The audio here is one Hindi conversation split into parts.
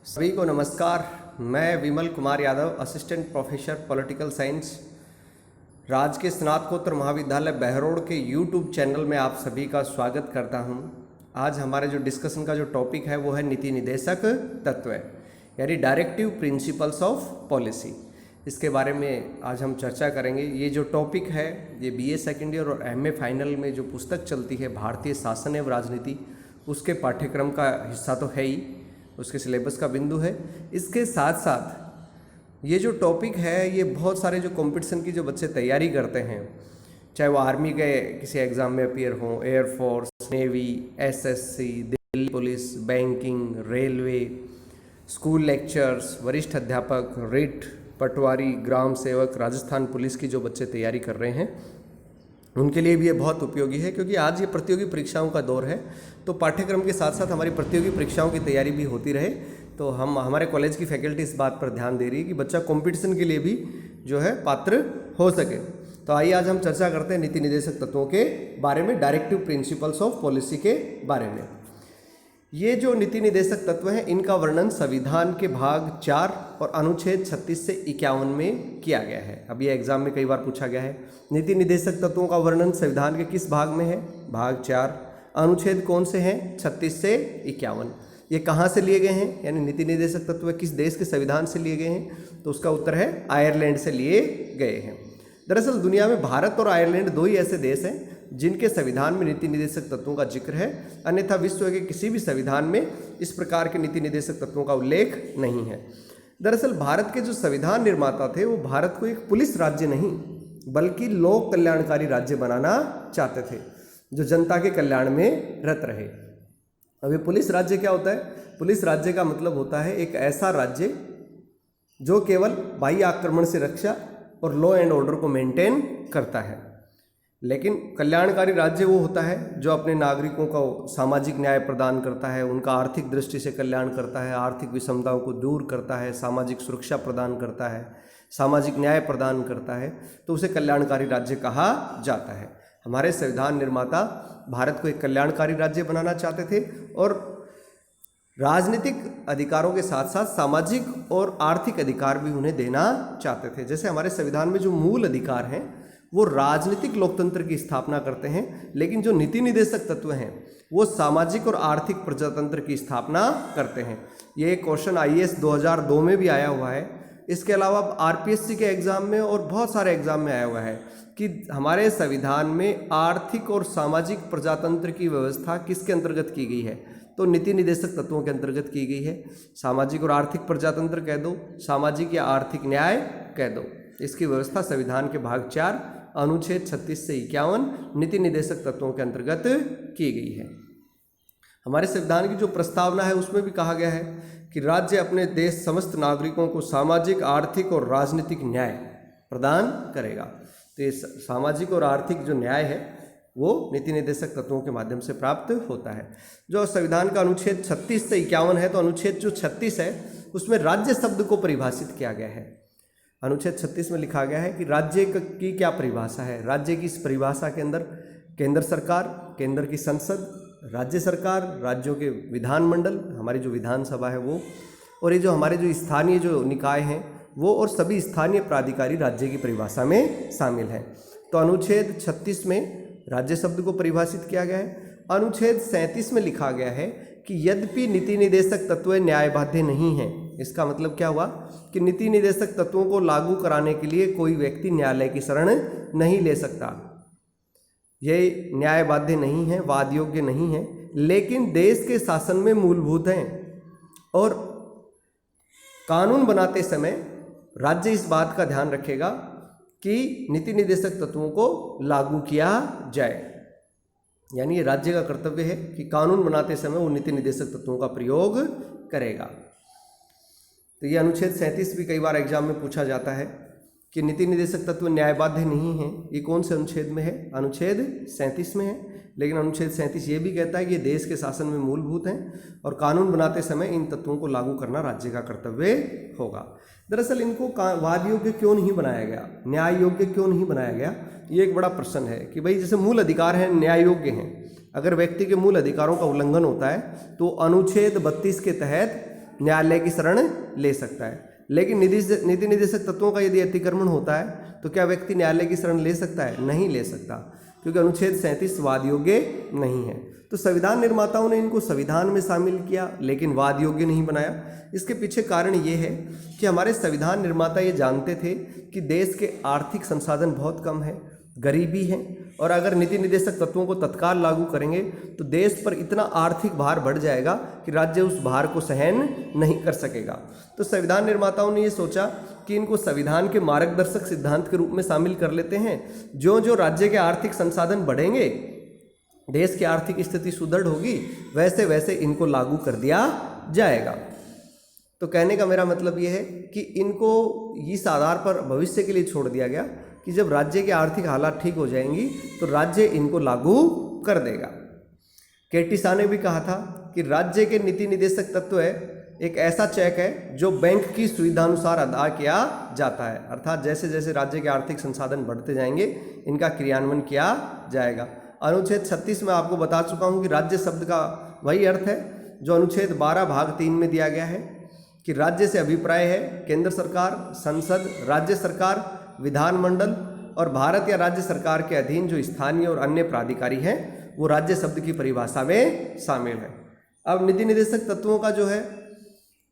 सभी को नमस्कार। मैं Vimal Kumar Yadav, assistant professor political science, राजकीय स्नातकोत्तर महाविद्यालय बहरोड के यूट्यूब चैनल में आप सभी का स्वागत करता हूं। आज हमारे जो डिस्कशन का जो टॉपिक है वो है नीति निदेशक तत्व, यानी डायरेक्टिव प्रिंसिपल्स ऑफ पॉलिसी। इसके बारे में आज हम चर्चा करेंगे। ये जो टॉपिक है ये बीए सेकेंड ईयर और एमए फाइनल में जो पुस्तक चलती है भारतीय शासन एवं राजनीति, उसके पाठ्यक्रम का हिस्सा तो है ही, उसके सिलेबस का बिंदु है। इसके साथ साथ ये जो टॉपिक है ये बहुत सारे जो कंपटीशन की जो बच्चे तैयारी करते हैं, चाहे वो आर्मी के किसी एग्ज़ाम में अपीयर हों, air force, navy, SSC, Delhi police, banking, railway, school lectures, वरिष्ठ अध्यापक, रिट, पटवारी, ग्राम सेवक, राजस्थान पुलिस की जो बच्चे तैयारी कर रहे हैं उनके लिए भी ये बहुत उपयोगी है, क्योंकि आज ये प्रतियोगी परीक्षाओं का दौर है। तो पाठ्यक्रम के साथ साथ हमारी प्रतियोगी परीक्षाओं की तैयारी भी होती रहे, तो हमारे कॉलेज की फैकल्टी इस बात पर ध्यान दे रही है कि बच्चा कंपटीशन के लिए भी जो है पात्र हो सके। तो आइए आज हम चर्चा करते हैं नीति निदेशक तत्वों के बारे में, डायरेक्टिव प्रिंसिपल्स ऑफ पॉलिसी के बारे में। ये जो नीति निदेशक तत्व हैं इनका वर्णन संविधान के भाग 4 और अनुच्छेद 36 से 51 में किया गया है। अब ये एग्जाम में कई बार पूछा गया है, नीति निदेशक तत्वों का वर्णन संविधान के किस भाग में है? भाग 4। अनुच्छेद कौन से हैं? 36 से 51। ये कहाँ से लिए गए हैं, यानी नीति निदेशक तत्व किस देश के संविधान से लिए गए हैं? तो उसका उत्तर है आयरलैंड से लिए गए हैं। दरअसल दुनिया में भारत और आयरलैंड दो ही ऐसे देश हैं जिनके संविधान में नीति निदेशक तत्वों का जिक्र है, अन्यथा विश्व के किसी भी संविधान में इस प्रकार के नीति निदेशक तत्वों का उल्लेख नहीं है। दरअसल भारत के जो संविधान निर्माता थे वो भारत को एक पुलिस राज्य नहीं बल्कि लोक कल्याणकारी राज्य बनाना चाहते थे, जो जनता के कल्याण में रत रहे। अब ये पुलिस राज्य क्या होता है? पुलिस राज्य का मतलब होता है एक ऐसा राज्य जो केवल बाह्य आक्रमण से रक्षा और लॉ एंड ऑर्डर को मेंटेन करता है। लेकिन कल्याणकारी राज्य वो होता है जो अपने नागरिकों को सामाजिक न्याय प्रदान करता है, उनका आर्थिक दृष्टि से कल्याण करता है, आर्थिक विषमताओं को दूर करता है, सामाजिक सुरक्षा प्रदान करता है, सामाजिक न्याय प्रदान करता है, तो उसे कल्याणकारी राज्य कहा जाता है। हमारे संविधान निर्माता भारत को एक कल्याणकारी राज्य बनाना चाहते थे और राजनीतिक अधिकारों के साथ साथ सामाजिक और आर्थिक अधिकार भी उन्हें देना चाहते थे। जैसे हमारे संविधान में जो मूल अधिकार हैं वो राजनीतिक लोकतंत्र की स्थापना करते हैं, लेकिन जो नीति निदेशक तत्व हैं वो सामाजिक और आर्थिक प्रजातंत्र की स्थापना करते हैं। ये क्वेश्चन आईएएस 2002 में भी आया हुआ है। इसके अलावा आरपीएससी के एग्ज़ाम में और बहुत सारे एग्ज़ाम में आया हुआ है कि हमारे संविधान में आर्थिक और सामाजिक प्रजातंत्र की व्यवस्था किसके अंतर्गत की गई है? तो नीति निदेशक तत्वों के अंतर्गत की गई है। सामाजिक और आर्थिक प्रजातंत्र कह दो, सामाजिक या आर्थिक न्याय कह दो, इसकी व्यवस्था संविधान के भाग 4 अनुच्छेद 36 से 51 नीति निदेशक तत्वों के अंतर्गत की गई है। हमारे संविधान की जो प्रस्तावना है उसमें भी कहा गया है कि राज्य अपने देश समस्त नागरिकों को सामाजिक, आर्थिक और राजनीतिक न्याय प्रदान करेगा। तो ये सामाजिक और आर्थिक जो न्याय है वो नीति निदेशक तत्वों के माध्यम से प्राप्त होता है। जो संविधान का अनुच्छेद 36 से 51 है, तो अनुच्छेद जो 36 है उसमें राज्य शब्द को परिभाषित किया गया है। अनुच्छेद 36 में लिखा गया है कि राज्य की क्या परिभाषा है। राज्य की इस परिभाषा के अंदर केंद्र सरकार, केंद्र की संसद, राज्य सरकार, राज्यों के विधानमंडल, हमारी जो विधानसभा है वो, और ये जो हमारे जो स्थानीय जो निकाय हैं वो, और सभी स्थानीय प्राधिकारी राज्य की परिभाषा में शामिल हैं। तो अनुच्छेद 36 में राज्य शब्द को परिभाषित किया गया है। अनुच्छेद 37 में लिखा गया है कि यद्यपि नीति निदेशक तत्व न्यायबाध्य नहीं है। इसका मतलब क्या हुआ कि नीति निदेशक तत्वों को लागू कराने के लिए कोई व्यक्ति न्यायालय की शरण नहीं ले सकता, ये न्यायबाध्य नहीं है, वाद योग्य नहीं है, लेकिन देश के शासन में मूलभूत हैं और कानून बनाते समय राज्य इस बात का ध्यान रखेगा कि नीति निदेशक तत्वों को लागू किया जाए। यानी ये राज्य का कर्तव्य है कि कानून बनाते समय वो नीति निदेशक तत्वों का प्रयोग करेगा। तो ये अनुच्छेद 37 भी कई बार एग्जाम में पूछा जाता है कि नीति निदेशक तत्व न्यायबाध्य नहीं है। ये कौन से अनुच्छेद में है? अनुच्छेद 37 में है। लेकिन अनुच्छेद 37 ये भी कहता है कि ये देश के शासन में मूलभूत हैं और कानून बनाते समय इन तत्वों को लागू करना राज्य का कर्तव्य होगा। दरअसल इनको वाद योग्य क्यों नहीं बनाया गया, न्याय योग्य क्यों नहीं बनाया गया, ये एक बड़ा प्रश्न है कि भाई जैसे मूल अधिकार हैं, न्याय योग्य हैं, अगर व्यक्ति के मूल अधिकारों का उल्लंघन होता है तो अनुच्छेद 32 के तहत न्यायालय की शरण ले सकता है। लेकिन नीति निर्देशक तत्वों का यदि अतिक्रमण होता है तो क्या व्यक्ति न्यायालय की शरण ले सकता है? नहीं ले सकता, क्योंकि अनुच्छेद 37 वाद योग्य नहीं है। तो संविधान निर्माताओं ने इनको संविधान में शामिल किया लेकिन वाद योग्य नहीं बनाया। इसके पीछे कारण ये है कि हमारे संविधान निर्माता ये जानते थे कि देश के आर्थिक संसाधन बहुत कम है, गरीबी है, और अगर नीति निर्देशक तत्वों को तत्काल लागू करेंगे तो देश पर इतना आर्थिक भार बढ़ जाएगा कि राज्य उस भार को सहन नहीं कर सकेगा। तो संविधान निर्माताओं ने ये सोचा कि इनको संविधान के मार्गदर्शक सिद्धांत के रूप में शामिल कर लेते हैं। जो जो राज्य के आर्थिक संसाधन बढ़ेंगे, देश की आर्थिक स्थिति सुदृढ़ होगी, वैसे वैसे इनको लागू कर दिया जाएगा। तो कहने का मेरा मतलब ये है कि इनको इस आधार पर भविष्य के लिए छोड़ दिया गया कि जब राज्य के आर्थिक हालात ठीक हो जाएंगी तो राज्य इनको लागू कर देगा। केटी शाह ने भी कहा था कि राज्य के नीति निर्देशक तत्व एक ऐसा चेक है जो बैंक की सुविधानुसार अदा किया जाता है, अर्थात जैसे जैसे राज्य के आर्थिक संसाधन बढ़ते जाएंगे इनका क्रियान्वयन किया जाएगा। अनुच्छेद 36 में आपको बता चुका हूँ कि राज्य शब्द का वही अर्थ है जो अनुच्छेद 12 भाग 3 में दिया गया है कि राज्य से अभिप्राय है केंद्र सरकार, संसद, राज्य सरकार, विधानमंडल और भारत या राज्य सरकार के अधीन जो स्थानीय और अन्य प्राधिकारी हैं वो राज्य शब्द की परिभाषा में शामिल है। अब नीति निर्देशक तत्वों का जो है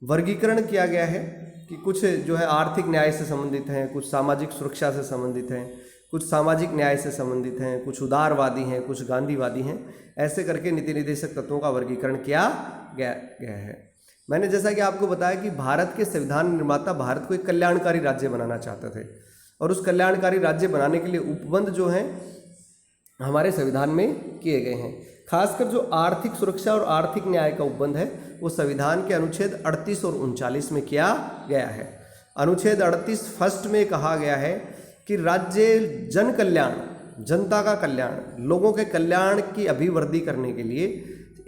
वर्गीकरण किया गया है कि कुछ जो है आर्थिक न्याय से संबंधित हैं, कुछ सामाजिक सुरक्षा से संबंधित हैं, कुछ सामाजिक न्याय से संबंधित हैं, कुछ उदारवादी हैं, कुछ गांधीवादी हैं। ऐसे करके नीति निर्देशक तत्वों का वर्गीकरण किया गया है। मैंने जैसा कि आपको बताया कि भारत के संविधान निर्माता भारत को एक कल्याणकारी राज्य बनाना चाहते थे और उस कल्याणकारी राज्य बनाने के लिए उपबंध जो हैं हमारे संविधान में किए गए हैं। खासकर जो आर्थिक सुरक्षा और आर्थिक न्याय का उपबंध है वो संविधान के अनुच्छेद 38 और 39 में किया गया है। अनुच्छेद 38 फर्स्ट में कहा गया है कि राज्य जन कल्याण, जनता का कल्याण, लोगों के कल्याण की अभिवृद्धि करने के लिए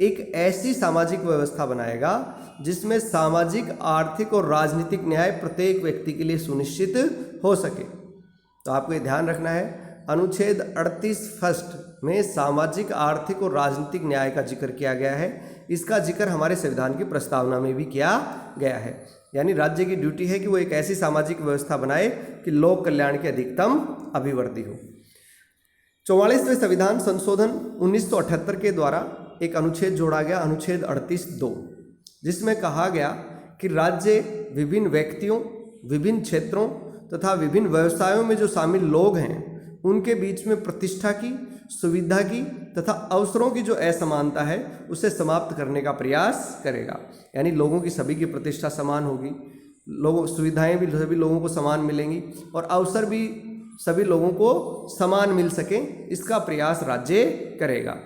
एक ऐसी सामाजिक व्यवस्था बनाएगा जिसमें सामाजिक, आर्थिक और राजनीतिक न्याय प्रत्येक व्यक्ति के लिए सुनिश्चित हो सके। तो आपको ये ध्यान रखना है, अनुच्छेद 38 फर्स्ट में सामाजिक, आर्थिक और राजनीतिक न्याय का जिक्र किया गया है। इसका जिक्र हमारे संविधान की प्रस्तावना में भी किया गया है। यानी राज्य की ड्यूटी है कि वो एक ऐसी सामाजिक व्यवस्था बनाए कि लोक कल्याण की अधिकतम अभिवृद्धि हो। 44वें संविधान संशोधन 1978 के द्वारा एक अनुच्छेद जोड़ा गया, अनुच्छेद 38(2), जिसमें कहा गया कि राज्य विभिन्न व्यक्तियों, विभिन्न क्षेत्रों तथा विभिन्न व्यवसायों में जो शामिल लोग हैं उनके बीच में प्रतिष्ठा की, सुविधा की तथा अवसरों की जो असमानता है उसे समाप्त करने का प्रयास करेगा। यानी लोगों की सभी की प्रतिष्ठा समान होगी, लोगों सुविधाएं भी सभी लोगों को समान मिलेंगी और अवसर भी सभी लोगों को समान मिल सके, इसका प्रयास राज्य करेगा।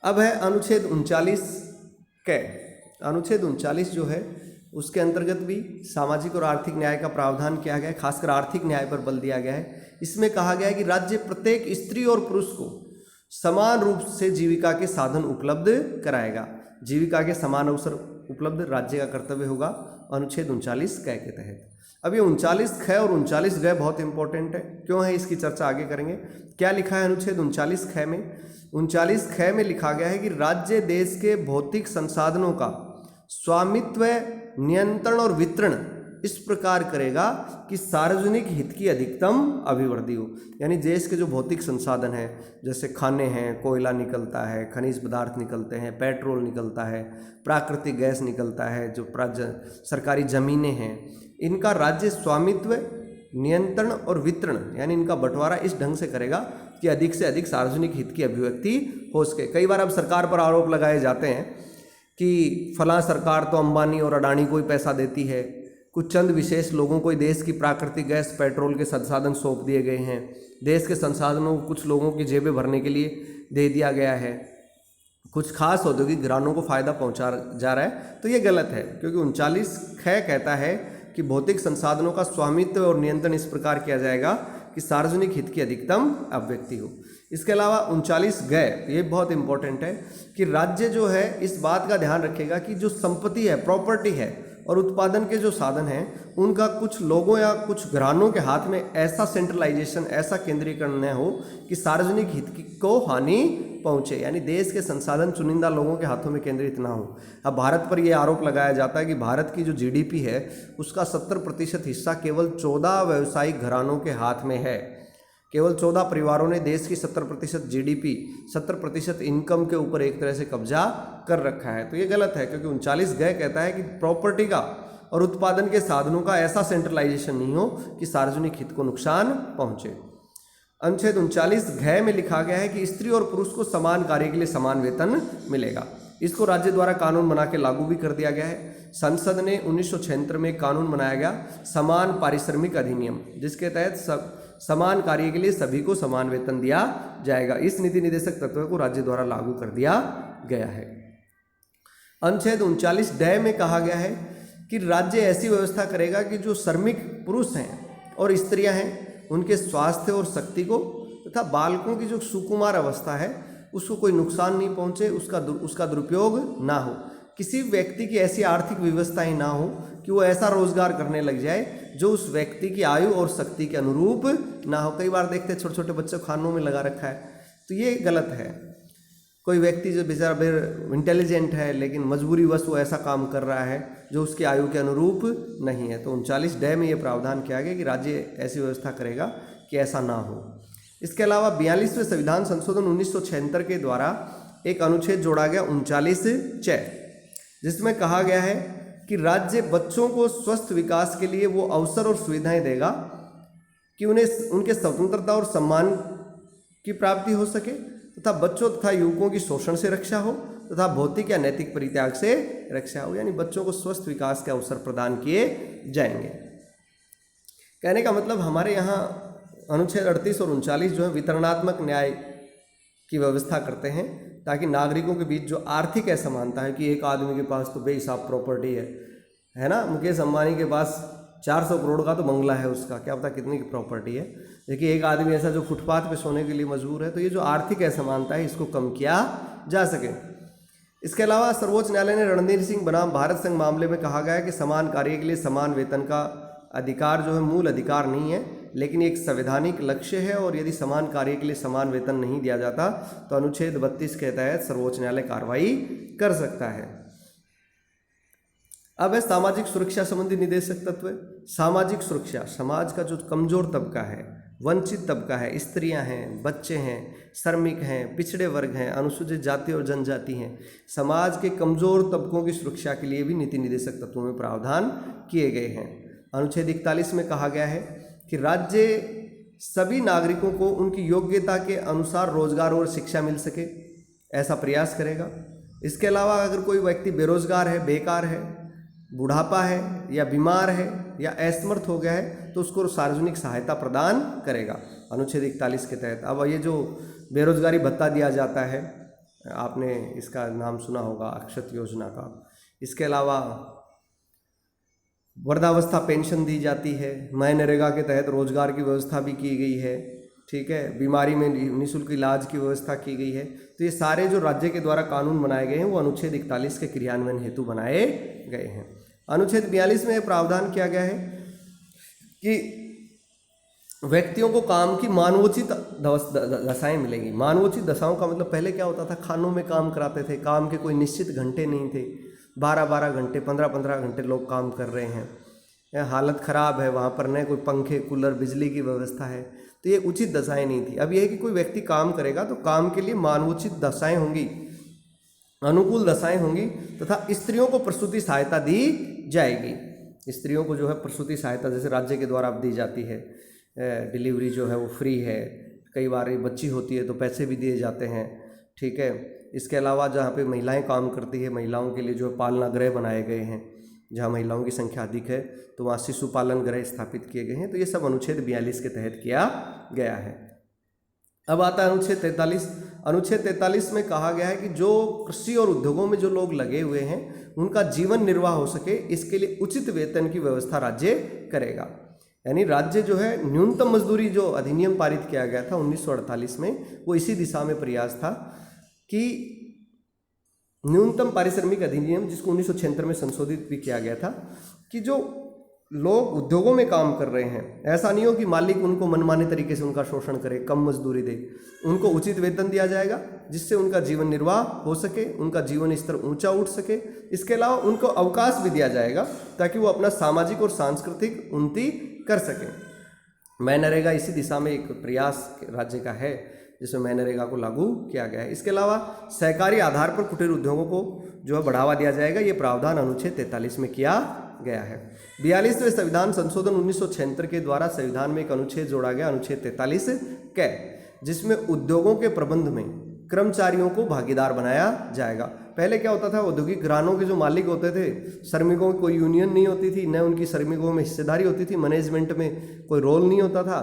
अब है अनुच्छेद 39 के। अनुच्छेद 39 जो है उसके अंतर्गत भी सामाजिक और आर्थिक न्याय का प्रावधान किया गया है, खासकर आर्थिक न्याय पर बल दिया गया है। इसमें कहा गया है कि राज्य प्रत्येक स्त्री और पुरुष को समान रूप से जीविका के साधन उपलब्ध कराएगा। जीविका के समान अवसर उपलब्ध राज्य का कर्तव्य होगा अनुच्छेद 39 क के तहत। अब ये 39 ख और 39 ग बहुत इंपॉर्टेंट है। क्यों है इसकी चर्चा आगे करेंगे। क्या लिखा है अनुच्छेद 39 ख में? 39 ख में लिखा गया है कि राज्य देश के भौतिक संसाधनों का स्वामित्व, नियंत्रण और वितरण इस प्रकार करेगा कि सार्वजनिक हित की अधिकतम अभिवृद्धि हो। यानी देश के जो भौतिक संसाधन हैं, जैसे खाने हैं, कोयला निकलता है, खनिज पदार्थ निकलते हैं, पेट्रोल निकलता है, प्राकृतिक गैस निकलता है, जो सरकारी ज़मीनें हैं, इनका राज्य स्वामित्व, नियंत्रण और वितरण यानी इनका बंटवारा इस ढंग से करेगा कि अधिक से अधिक सार्वजनिक हित की अभिव्यक्ति हो सके। कई बार अब सरकार पर आरोप लगाए जाते हैं कि फलां सरकार तो अंबानी और अडानी को ही पैसा देती है, कुछ चंद विशेष लोगों को देश की प्राकृतिक गैस, पेट्रोल के संसाधन सौंप दिए गए हैं, देश के संसाधनों को कुछ लोगों की जेबें भरने के लिए दे दिया गया है, कुछ खास औद्योगिक घरानों को फ़ायदा पहुंचा जा रहा है। तो ये गलत है, क्योंकि 39 ख कहता है कि भौतिक संसाधनों का स्वामित्व और नियंत्रण इस प्रकार किया जाएगा कि सार्वजनिक हित की अधिकतम अभिव्यक्ति हो। इसके अलावा 39 ग ये बहुत इंपॉर्टेंट है कि राज्य जो है इस बात का ध्यान रखेगा कि जो संपत्ति है, प्रॉपर्टी है, और उत्पादन के जो साधन हैं उनका कुछ लोगों या कुछ घरानों के हाथ में ऐसा सेंट्रलाइजेशन, ऐसा केंद्रीकरण न हो कि सार्वजनिक हित को हानि पहुंचे, यानी देश के संसाधन चुनिंदा लोगों के हाथों में केंद्रित ना हो। अब भारत पर यह आरोप लगाया जाता है कि भारत की जो जीडीपी है उसका 70% हिस्सा केवल 14 व्यावसायिक घरानों के हाथ में है। केवल 14 परिवारों ने देश की 70% जीडीपी, 70% इनकम के ऊपर एक तरह से कब्जा कर रखा है। तो ये गलत है, क्योंकि 39G कहता है कि प्रॉपर्टी का और उत्पादन के साधनों का ऐसा सेंट्रलाइजेशन नहीं हो कि सार्वजनिक हित को नुकसान पहुंचे। अनुच्छेद 39G में लिखा गया है कि स्त्री और पुरुष को समान कार्य के लिए समान वेतन मिलेगा। इसको राज्य द्वारा कानून बना के लागू भी कर दिया गया है। संसद ने 1976 में कानून बनाया गया समान पारिश्रमिक अधिनियम, जिसके तहत समान कार्य के लिए सभी को समान वेतन दिया जाएगा। इस नीति निर्देशक तत्व को राज्य द्वारा लागू कर दिया गया है। अनुच्छेद 39D में कहा गया है कि राज्य ऐसी व्यवस्था करेगा कि जो श्रमिक पुरुष हैं और स्त्रियां हैं उनके स्वास्थ्य और शक्ति को तथा बालकों की जो सुकुमार अवस्था है उसको कोई नुकसान नहीं पहुंचे, उसका दुरुपयोग ना हो। किसी व्यक्ति की ऐसी आर्थिक व्यवस्था ही ना हो कि वो ऐसा रोजगार करने लग जाए जो उस व्यक्ति की आयु और शक्ति के अनुरूप ना हो। कई बार देखते हैं छोटे छोटे बच्चों को खानों में लगा रखा है, तो ये गलत है। कोई व्यक्ति जो बेचारा फिर इंटेलिजेंट है लेकिन मजबूरीवश वो ऐसा काम कर रहा है जो उसकी आयु के अनुरूप नहीं है, तो 39D में ये प्रावधान किया गया कि राज्य ऐसी व्यवस्था करेगा कि ऐसा ना हो। इसके अलावा 42वें संविधान संशोधन 1976 के द्वारा एक अनुच्छेद जोड़ा गया 39C, जिसमें कहा गया है कि राज्य बच्चों को स्वस्थ विकास के लिए वो अवसर और सुविधाएं देगा कि उन्हें उनके स्वतंत्रता और सम्मान की प्राप्ति हो सके तथा बच्चों तथा युवकों की शोषण से रक्षा हो तथा भौतिक या नैतिक परित्याग से रक्षा हो, यानी बच्चों को स्वस्थ विकास के अवसर प्रदान किए जाएंगे। कहने का मतलब हमारे यहाँ अनुच्छेद 38 और 39 जो है वितरणात्मक न्याय की व्यवस्था करते हैं ताकि नागरिकों के बीच जो आर्थिक असमानता है कि एक आदमी के पास तो बेहिसाब प्रॉपर्टी है ना, मुकेश अंबानी के पास 400 करोड़ का तो बंगला है, उसका क्या पता कितनी की प्रॉपर्टी है, लेकिन एक आदमी ऐसा जो फुटपाथ पे सोने के लिए मजबूर है। तो ये जो आर्थिक असमानता है इसको कम किया जा सके। इसके अलावा सर्वोच्च न्यायालय ने रणधीर सिंह बनाम भारत संघ मामले में कहा गया है कि समान कार्य के लिए समान वेतन का अधिकार जो है मूल अधिकार नहीं है, लेकिन एक संवैधानिक लक्ष्य है, और यदि समान कार्य के लिए समान वेतन नहीं दिया जाता तो अनुच्छेद 32 के तहत सर्वोच्च न्यायालय कार्रवाई कर सकता है। अब है सामाजिक सुरक्षा संबंधी निर्देशक तत्व। सामाजिक सुरक्षा, समाज का जो कमजोर तबका है, वंचित तबका है, स्त्रियां हैं, बच्चे हैं, श्रमिक हैं, पिछड़े वर्ग हैं, अनुसूचित जाति और जनजाति हैं, समाज के कमजोर तबकों की सुरक्षा के लिए भी नीति निर्देशक तत्वों में प्रावधान किए गए हैं। अनुच्छेद 41 में कहा गया है कि राज्य सभी नागरिकों को उनकी योग्यता के अनुसार रोजगार और शिक्षा मिल सके, ऐसा प्रयास करेगा। इसके अलावा अगर कोई व्यक्ति बेरोजगार है, बेकार है, बुढ़ापा है या बीमार है या असमर्थ हो गया है तो उसको सार्वजनिक सहायता प्रदान करेगा अनुच्छेद 41 के तहत। अब ये जो बेरोजगारी भत्ता दिया जाता है, आपने इसका नाम सुना होगा, अक्षत योजना का। इसके अलावा वृद्धावस्था पेंशन दी जाती है, मनरेगा के तहत रोजगार की व्यवस्था भी की गई है, ठीक है, बीमारी में निःशुल्क इलाज की व्यवस्था की गई है। तो ये सारे जो राज्य के द्वारा कानून बनाए गए हैं वो अनुच्छेद 41 के क्रियान्वयन हेतु बनाए गए हैं। अनुच्छेद 42 में प्रावधान किया गया है कि व्यक्तियों को काम की मानवोचित दशाएं मिलेंगी। मानवोचित दशाओं का मतलब पहले क्या होता था, खानों में काम कराते थे, काम के कोई निश्चित घंटे नहीं थे, 12-12 घंटे 15-15 घंटे लोग काम कर रहे हैं, हालत ख़राब है, वहाँ पर न कोई पंखे कूलर बिजली की व्यवस्था है, तो ये उचित दशाएं नहीं थी। अब यह है कि कोई व्यक्ति काम करेगा तो काम के लिए मानवोचित दशाएं होंगी, अनुकूल दशाएं होंगी तथा स्त्रियों को प्रसूति सहायता दी जाएगी। स्त्रियों को जो है प्रसूति सहायता जैसे राज्य के द्वारा अब दी जाती है, डिलीवरी जो है वो फ्री है, कई बार बच्ची होती है तो पैसे भी दिए जाते हैं, ठीक है। इसके अलावा जहाँ पे महिलाएं काम करती है, महिलाओं के लिए जो पालना गृह बनाए गए हैं, जहाँ महिलाओं की संख्या अधिक है तो वहाँ शिशु पालन गृह स्थापित किए गए हैं। तो ये सब अनुच्छेद 42 के तहत किया गया है। अब आता है अनुच्छेद 43। अनुच्छेद 43 में कहा गया है कि जो कृषि और उद्योगों में जो लोग लगे हुए हैं उनका जीवन निर्वाह हो सके, इसके लिए उचित वेतन की व्यवस्था राज्य करेगा। यानी राज्य जो है न्यूनतम मजदूरी जो अधिनियम पारित किया गया था 1948 में, वो इसी दिशा में प्रयास था कि न्यूनतम पारिश्रमिक अधिनियम, जिसको 1976 में संशोधित भी किया गया था, कि जो लोग उद्योगों में काम कर रहे हैं, ऐसा नहीं हो कि मालिक उनको मनमाने तरीके से उनका शोषण करे, कम मजदूरी दे, उनको उचित वेतन दिया जाएगा जिससे उनका जीवन निर्वाह हो सके, उनका जीवन स्तर ऊंचा उठ सके। इसके अलावा उनको अवकाश भी दिया जाएगा ताकि वो अपना सामाजिक और सांस्कृतिक उन्नति कर सकें। मनरेगा इसी दिशा में एक प्रयास राज्य का है जिसमें मनरेगा को लागू किया गया है। इसके अलावा सहकारी आधार पर कुटीर उद्योगों को जो है बढ़ावा दिया जाएगा, ये प्रावधान अनुच्छेद 43 में किया गया है। 42वें संविधान संशोधन 1976 के द्वारा संविधान में एक अनुच्छेद जोड़ा गया, अनुच्छेद 43 कै, जिसमें उद्योगों के प्रबंध में कर्मचारियों को भागीदार बनाया जाएगा। पहले क्या होता था, औद्योगिक घरानों के जो मालिक होते थे, श्रमिकों की कोई यूनियन नहीं होती थी, न उनकी श्रमिकों में हिस्सेदारी होती थी, मैनेजमेंट में कोई रोल नहीं होता था।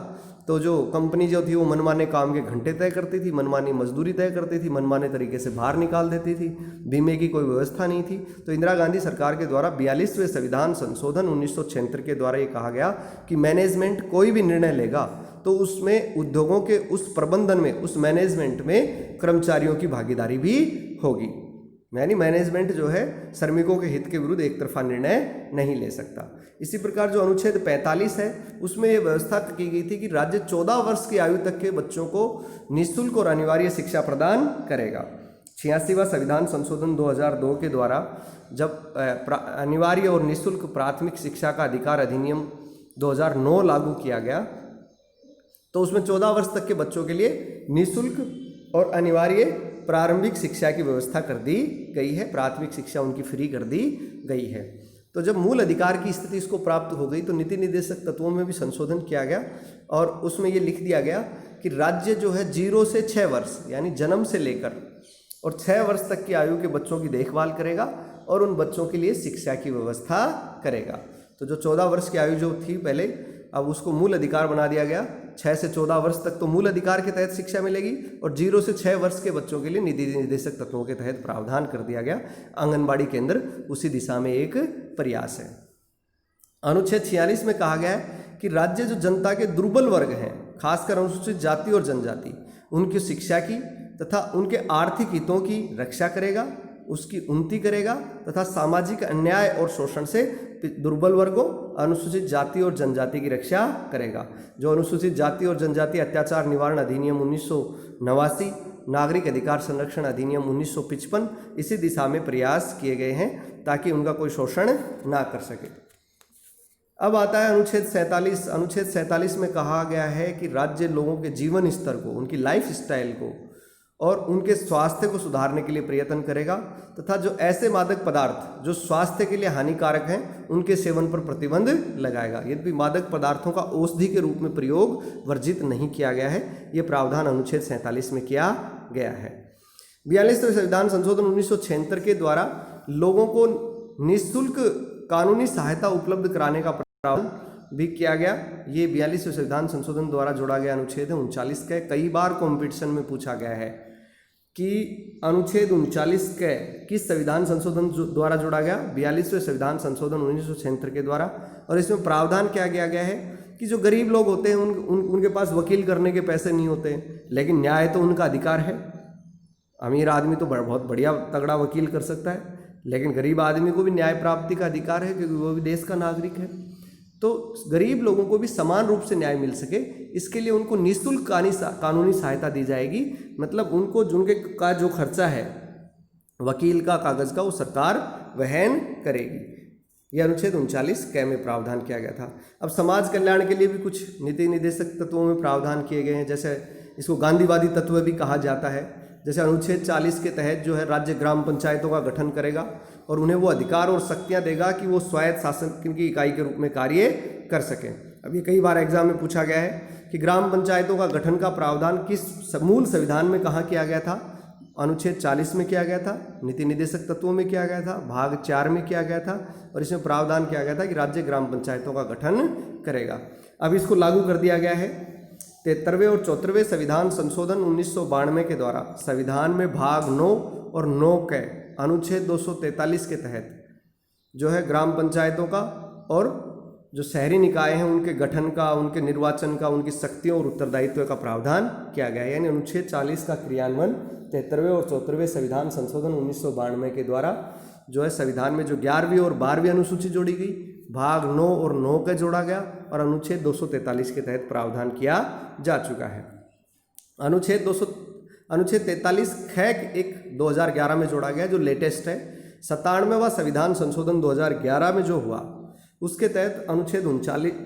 तो जो कंपनी जो थी वो मनमाने काम के घंटे तय करती थी, मनमानी मजदूरी तय करती थी, मनमाने तरीके से बाहर निकाल देती थी, बीमे की कोई व्यवस्था नहीं थी। तो इंदिरा गांधी सरकार के द्वारा 42वें संविधान संशोधन 1976 के द्वारा ये कहा गया कि मैनेजमेंट कोई भी निर्णय लेगा तो उसमें उद्योगों के उस प्रबंधन में, उस मैनेजमेंट में कर्मचारियों की भागीदारी भी होगी। यानी मैनेजमेंट जो है श्रमिकों के हित के विरुद्ध एक तरफा निर्णय नहीं ले सकता। इसी प्रकार जो अनुच्छेद 45 है उसमें ये व्यवस्था की गई थी कि राज्य 14 वर्ष की आयु तक के बच्चों को निःशुल्क और अनिवार्य शिक्षा प्रदान करेगा। 86वां संविधान संशोधन 2002 के द्वारा जब अनिवार्य और निःशुल्क प्राथमिक शिक्षा का अधिकार अधिनियम 2009 लागू किया गया तो उसमें 14 वर्ष तक के बच्चों के लिए निःशुल्क और अनिवार्य प्रारंभिक शिक्षा की व्यवस्था कर दी गई है, प्राथमिक शिक्षा उनकी फ्री कर दी गई है। तो जब मूल अधिकार की स्थिति इसको प्राप्त हो गई तो नीति निर्देशक तत्वों में भी संशोधन किया गया और उसमें ये लिख दिया गया कि राज्य जो है 0 से 6 वर्ष यानी जन्म से लेकर और 6 वर्ष तक की आयु के बच्चों की देखभाल करेगा और उन बच्चों के लिए शिक्षा की व्यवस्था करेगा। तो जो 14 वर्ष की आयु जो थी पहले, अब उसको मूल अधिकार बना दिया गया। 6 से 14 वर्ष तक तो मूल अधिकार के तहत शिक्षा मिलेगी और 0 से 6 वर्ष के बच्चों के लिए नीति निर्देशक तत्वों के तहत प्रावधान कर दिया गया। आंगनबाड़ी केंद्र उसी दिशा में एक प्रयास है। अनुच्छेद 46 में कहा गया है कि राज्य जो जनता के दुर्बल वर्ग हैं, खासकर अनुसूचित जाति और जनजाति, उनकी शिक्षा की तथा उनके आर्थिक हितों की रक्षा करेगा, उसकी उन्नति करेगा तथा सामाजिक अन्याय और शोषण से दुर्बल वर्गों, अनुसूचित जाति और जनजाति की रक्षा करेगा। जो अनुसूचित जाति और जनजाति अत्याचार निवारण अधिनियम 1989, नागरिक अधिकार संरक्षण अधिनियम 1955 इसी दिशा में प्रयास किए गए हैं ताकि उनका कोई शोषण ना कर सके। अब आता है अनुच्छेद 47। अनुच्छेद 47 में कहा गया है कि राज्य लोगों के जीवन स्तर को, उनकी लाइफ स्टाइल को और उनके स्वास्थ्य को सुधारने के लिए प्रयत्न करेगा तथा जो ऐसे मादक पदार्थ जो स्वास्थ्य के लिए हानिकारक हैं उनके सेवन पर प्रतिबंध लगाएगा। यद्यपि मादक पदार्थों का औषधि के रूप में प्रयोग वर्जित नहीं किया गया है, ये प्रावधान अनुच्छेद 47 में किया गया है। 42वें संविधान संशोधन 1976 के द्वारा लोगों को निःशुल्क कानूनी सहायता उपलब्ध कराने का प्रावधान भी किया गया। ये 42वें संविधान संशोधन द्वारा जोड़ा गया अनुच्छेद है 39 का। कई बार कॉम्पिटिशन में पूछा गया है कि अनुच्छेद 39 के किस संविधान संशोधन द्वारा जोड़ा गया? 42वें संविधान संशोधन 1976 के द्वारा। और इसमें प्रावधान क्या किया गया है कि जो गरीब लोग होते हैं उनके पास वकील करने के पैसे नहीं होते, लेकिन न्याय तो उनका अधिकार है। अमीर आदमी तो बहुत बढ़िया तगड़ा वकील कर सकता है, लेकिन गरीब आदमी को भी न्याय प्राप्ति का अधिकार है क्योंकि वो भी देश का नागरिक है। तो गरीब लोगों को भी समान रूप से न्याय मिल सके, इसके लिए उनको निःशुल्क कानूनी सहायता दी जाएगी। मतलब उनको उनके का जो खर्चा है वकील का, कागज़ का, वो सरकार वहन करेगी। यह अनुच्छेद 39 कै में प्रावधान किया गया था। अब समाज कल्याण के लिए भी कुछ नीति निर्देशक तत्वों में प्रावधान किए गए हैं, जैसे इसको गांधीवादी तत्व भी कहा जाता है। जैसे अनुच्छेद 40 के तहत जो है राज्य ग्राम पंचायतों का गठन करेगा और उन्हें वो अधिकार और शक्तियाँ देगा कि वो स्वायत्त शासन की इकाई के रूप में कार्य कर सकें। अब ये कई बार एग्जाम में पूछा गया है कि ग्राम पंचायतों का गठन का प्रावधान किस मूल संविधान में कहाँ किया गया था? अनुच्छेद 40 में किया गया था, नीति निर्देशक तत्वों में किया गया था, भाग 4 में किया गया था और इसमें प्रावधान किया गया था कि राज्य ग्राम पंचायतों का गठन करेगा। अब इसको लागू कर दिया गया है। 73वें और 74वें संविधान संशोधन 1992 के द्वारा संविधान में भाग 9 और 9 के अनुच्छेद 243 के तहत जो है ग्राम पंचायतों का और जो शहरी निकाय हैं उनके गठन का, उनके निर्वाचन का, उनकी शक्तियों और उत्तरदायित्व का प्रावधान किया गया है। यानी अनुच्छेद 40 का क्रियान्वयन 73वें और 74वें संविधान संशोधन 1992 के द्वारा जो है संविधान में जो 11वीं और 12वीं अनुसूची जोड़ी गई, भाग 9 और 9 का जोड़ा गया और अनुच्छेद 243 के तहत प्रावधान किया जा चुका है। अनुच्छेद 43 खैक एक 2011 में जोड़ा गया जो लेटेस्ट है। 97वां संविधान संशोधन 2011 में जो हुआ उसके तहत अनुच्छेद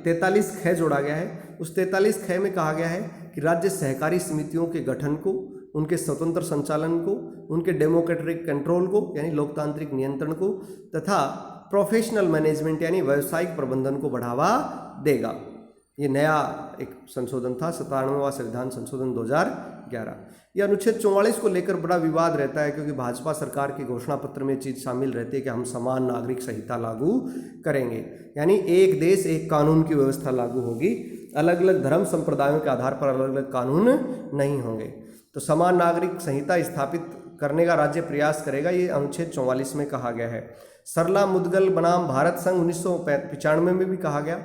43 ख जोड़ा गया है। उस 43 ख में कहा गया है कि राज्य सहकारी समितियों के गठन को, उनके स्वतंत्र संचालन को, उनके डेमोक्रेटिक कंट्रोल को यानी लोकतांत्रिक नियंत्रण को तथा प्रोफेशनल मैनेजमेंट यानी व्यावसायिक प्रबंधन को बढ़ावा देगा। ये नया एक संशोधन था, 97वां संविधान संशोधन 2011। ये अनुच्छेद 44 को लेकर बड़ा विवाद रहता है क्योंकि भाजपा सरकार के घोषणा पत्र में चीज़ शामिल रहती है कि हम समान नागरिक संहिता लागू करेंगे, यानी एक देश एक कानून की व्यवस्था लागू होगी, अलग अलग धर्म संप्रदायों के आधार पर अलग अलग कानून नहीं होंगे। तो समान नागरिक संहिता स्थापित करने का राज्य प्रयास करेगा, ये अनुच्छेद 44 में कहा गया है। सरला मुद्गल बनाम भारत संघ 1995 में भी कहा गया।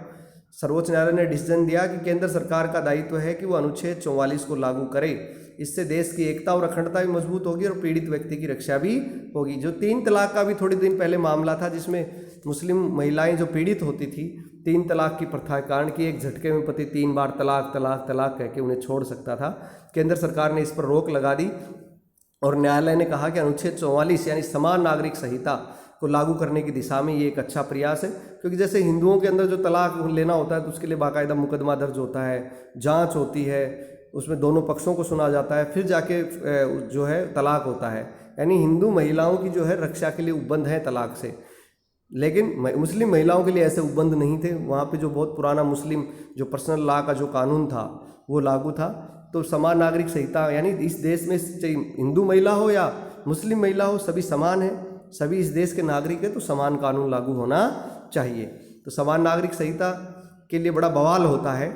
सर्वोच्च न्यायालय ने डिसीजन दिया कि केंद्र सरकार का दायित्व है कि वो अनुच्छेद 44 को लागू करे। इससे देश की एकता और अखंडता भी मजबूत होगी और पीड़ित व्यक्ति की रक्षा भी होगी। जो 3 तलाक का भी थोड़े दिन पहले मामला था जिसमें मुस्लिम महिलाएं जो पीड़ित होती थी 3 तलाक की प्रथा के कारण कि एक झटके में पति 3 बार तलाक तलाक तलाक कह के उन्हें छोड़ सकता था, केंद्र सरकार ने इस पर रोक लगा दी और न्यायालय ने कहा कि अनुच्छेद 44 यानी समान नागरिक संहिता को लागू करने की दिशा में ये एक अच्छा प्रयास है। क्योंकि जैसे हिंदुओं के अंदर जो तलाक लेना होता है तो उसके लिए बाकायदा मुकदमा दर्ज होता है, जांच होती है, उसमें दोनों पक्षों को सुना जाता है, फिर जाके जो है तलाक होता है। यानी हिंदू महिलाओं की जो है रक्षा के लिए उपबंध है तलाक से, लेकिन मुस्लिम महिलाओं के लिए ऐसे उपबंध नहीं थे। वहाँ पे जो बहुत पुराना मुस्लिम जो पर्सनल लॉ का जो कानून था वो लागू था। तो समान नागरिक संहिता यानी इस देश में चाहे हिंदू महिला हो या मुस्लिम महिला हो सभी समान है, सभी इस देश के नागरिक हैं, तो समान कानून लागू होना चाहिए। तो समान नागरिक संहिता के लिए बड़ा बवाल होता है।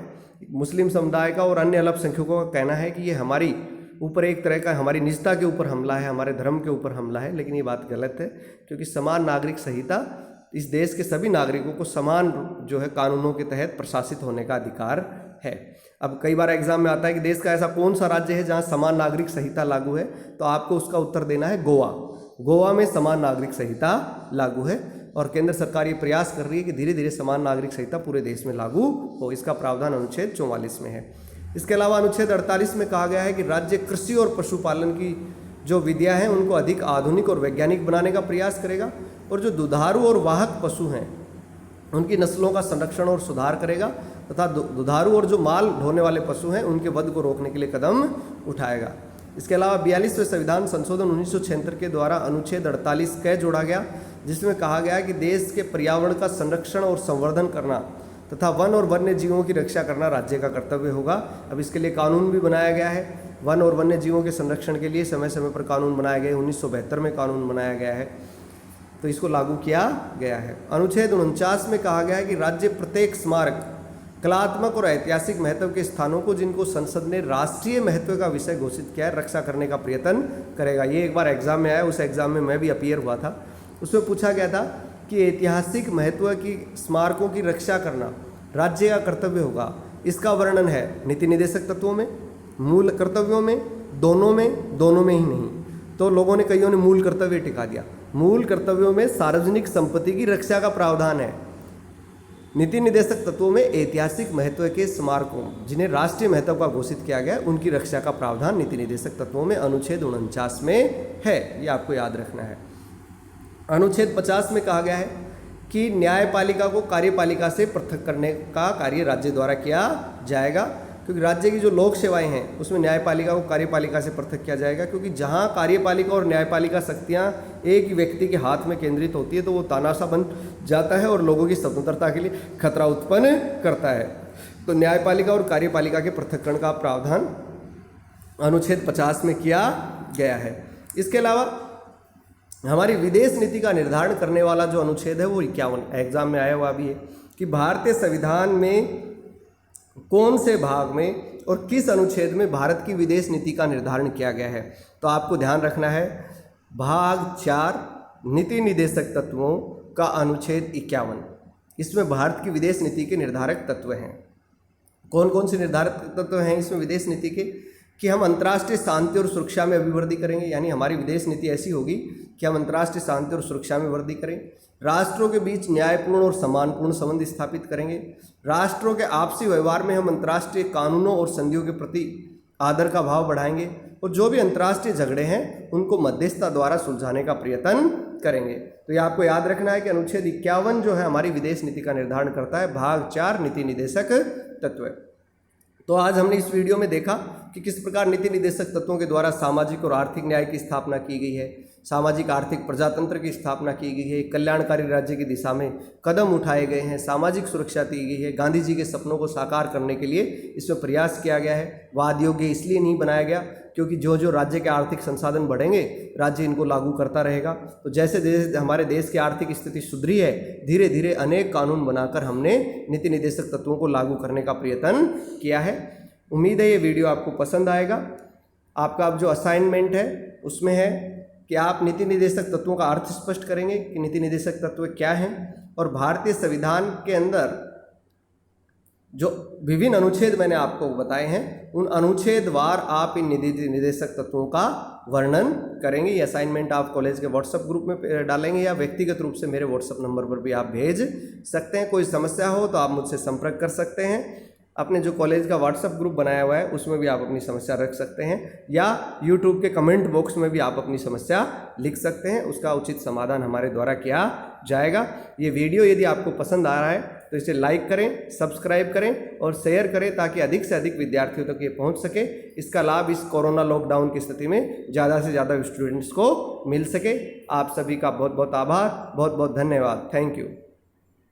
मुस्लिम समुदाय का और अन्य अल्पसंख्यकों का कहना है कि ये हमारी ऊपर एक तरह का हमारी निजता के ऊपर हमला है, हमारे धर्म के ऊपर हमला है, लेकिन ये बात गलत है क्योंकि समान नागरिक संहिता इस देश के सभी नागरिकों को समान जो है कानूनों के तहत प्रशासित होने का अधिकार है। अब कई बार एग्जाम में आता है कि देश का ऐसा कौन सा राज्य है जहाँ समान नागरिक संहिता लागू है, तो आपको उसका उत्तर देना है गोवा। गोवा में समान नागरिक संहिता लागू है और केंद्र सरकार ये प्रयास कर रही है कि धीरे धीरे समान नागरिक संहिता पूरे देश में लागू हो। इसका प्रावधान अनुच्छेद 44 में है। इसके अलावा अनुच्छेद 48 में कहा गया है कि राज्य कृषि और पशुपालन की जो विधियां हैं उनको अधिक आधुनिक और वैज्ञानिक बनाने का प्रयास करेगा और जो दुधारू और वाहक पशु हैं उनकी नस्लों का संरक्षण और सुधार करेगा तथा दुधारू और जो माल ढोने वाले पशु हैं उनके वध को रोकने के लिए कदम उठाएगा। इसके अलावा 42वें संविधान संशोधन 1976 के द्वारा अनुच्छेद 48 क जोड़ा गया जिसमें कहा गया कि देश के पर्यावरण का संरक्षण और संवर्धन करना तथा वन और वन्य जीवों की रक्षा करना राज्य का कर्तव्य होगा। अब इसके लिए कानून भी बनाया गया है। वन और वन्य जीवों के संरक्षण के लिए समय समय पर कानून बनाए गए, 1972 में कानून बनाया गया है, तो इसको लागू किया गया है। अनुच्छेद 49 में कहा गया है कि राज्य प्रत्येक स्मारक, कलात्मक और ऐतिहासिक महत्व के स्थानों को जिनको संसद ने राष्ट्रीय महत्व का विषय घोषित किया है रक्षा करने का प्रयत्न करेगा। ये एक बार एग्जाम में आया, उस एग्जाम में मैं भी अपीयर हुआ था। उसमें पूछा गया था कि ऐतिहासिक महत्व की स्मारकों की रक्षा करना राज्य का कर्तव्य होगा। इसका वर्णन है नीति निदेशक तत्वों में, मूल कर्तव्यों में, दोनों में ही नहीं। तो लोगों ने कईयों ने मूल कर्तव्य टिका दिया। मूल कर्तव्यों में सार्वजनिक संपत्ति की रक्षा का प्रावधान है। नीति निदेशक तत्वों में ऐतिहासिक महत्व के स्मारकों जिन्हें राष्ट्रीय महत्व का घोषित किया गया उनकी रक्षा का प्रावधान नीति निदेशक तत्वों में अनुच्छेद 49 में है। ये आपको याद रखना है। अनुच्छेद 50 में कहा गया है कि न्यायपालिका को कार्यपालिका से पृथक करने का कार्य राज्य द्वारा किया जाएगा, क्योंकि राज्य की जो लोक सेवाएं हैं उसमें न्यायपालिका को कार्यपालिका से पृथक किया जाएगा। क्योंकि जहां कार्यपालिका और न्यायपालिका शक्तियां एक ही व्यक्ति के हाथ में केंद्रित होती है तो वो तानाशाह बन जाता है और लोगों की स्वतंत्रता के लिए खतरा उत्पन्न करता है। तो न्यायपालिका और कार्यपालिका के पृथक्करण का प्रावधान अनुच्छेद 50 में किया गया है। इसके अलावा हमारी विदेश नीति का निर्धारण करने वाला जो अनुच्छेद है वो 51 एग्जाम में आया हुआ भी है कि भारतीय संविधान में कौन से भाग में और किस अनुच्छेद में भारत की विदेश नीति का निर्धारण किया गया है। तो आपको ध्यान रखना है भाग 4 नीति निदेशक तत्वों का अनुच्छेद 51। इसमें भारत की विदेश नीति के निर्धारक तत्व हैं। कौन कौन से निर्धारक तत्व हैं इसमें विदेश नीति के? कि हम अंतर्राष्ट्रीय शांति और सुरक्षा में अभिवृद्धि करेंगे, यानी हमारी विदेश नीति ऐसी होगी कि हम अंतर्राष्ट्रीय शांति और सुरक्षा में वृद्धि करें। राष्ट्रों के बीच न्यायपूर्ण और सम्मानपूर्ण संबंध स्थापित करेंगे। राष्ट्रों के आपसी व्यवहार में हम अंतर्राष्ट्रीय कानूनों और संधियों के प्रति आदर का भाव बढ़ाएंगे और जो भी अंतर्राष्ट्रीय झगड़े हैं उनको मध्यस्थता द्वारा सुलझाने का प्रयत्न करेंगे। तो ये आपको याद रखना है कि अनुच्छेद 51 जो है हमारी विदेश नीति का निर्धारण करता है। भाग 4 नीति निदेशक तत्व। तो आज हमने इस वीडियो में देखा कि किस प्रकार नीति निदेशक तत्वों के द्वारा सामाजिक और आर्थिक न्याय की स्थापना की गई है, सामाजिक आर्थिक प्रजातंत्र की स्थापना की गई है, कल्याणकारी राज्य की दिशा में कदम उठाए गए हैं, सामाजिक सुरक्षा दी गई है, गांधी जी के सपनों को साकार करने के लिए इसमें प्रयास किया गया है। वाद योग्य इसलिए नहीं बनाया गया क्योंकि जो जो राज्य के आर्थिक संसाधन बढ़ेंगे राज्य इनको लागू करता रहेगा। तो जैसे हमारे देश की आर्थिक स्थिति सुधरी है, धीरे धीरे अनेक कानून बनाकर हमने नीति निदेशक तत्वों को लागू करने का प्रयत्न किया है। उम्मीद है ये वीडियो आपको पसंद आएगा। आपका अब जो असाइनमेंट है उसमें है कि आप नीति निदेशक तत्वों का अर्थ स्पष्ट करेंगे कि नीति निदेशक तत्व क्या हैं और भारतीय संविधान के अंदर जो विभिन्न अनुच्छेद मैंने आपको बताए हैं उन अनुच्छेदवार आप इन नीति निदेशक तत्वों का वर्णन करेंगे। ये असाइनमेंट आप कॉलेज के व्हाट्सएप ग्रुप में डालेंगे या व्यक्तिगत रूप से मेरे व्हाट्सएप नंबर पर भी आप भेज सकते हैं। कोई समस्या हो तो आप मुझसे संपर्क कर सकते हैं। अपने जो कॉलेज का व्हाट्सएप ग्रुप बनाया हुआ है उसमें भी आप अपनी समस्या रख सकते हैं या यूट्यूब के कमेंट बॉक्स में भी आप अपनी समस्या लिख सकते हैं। उसका उचित समाधान हमारे द्वारा किया जाएगा। ये वीडियो यदि आपको पसंद आ रहा है तो इसे लाइक करें, सब्सक्राइब करें और शेयर करें ताकि अधिक से अधिक विद्यार्थियों तक ये पहुंच सके। इसका लाभ इस कोरोना लॉकडाउन की स्थिति में ज़्यादा से ज़्यादा स्टूडेंट्स को मिल सके। आप सभी का बहुत बहुत आभार, बहुत बहुत धन्यवाद। Thank you.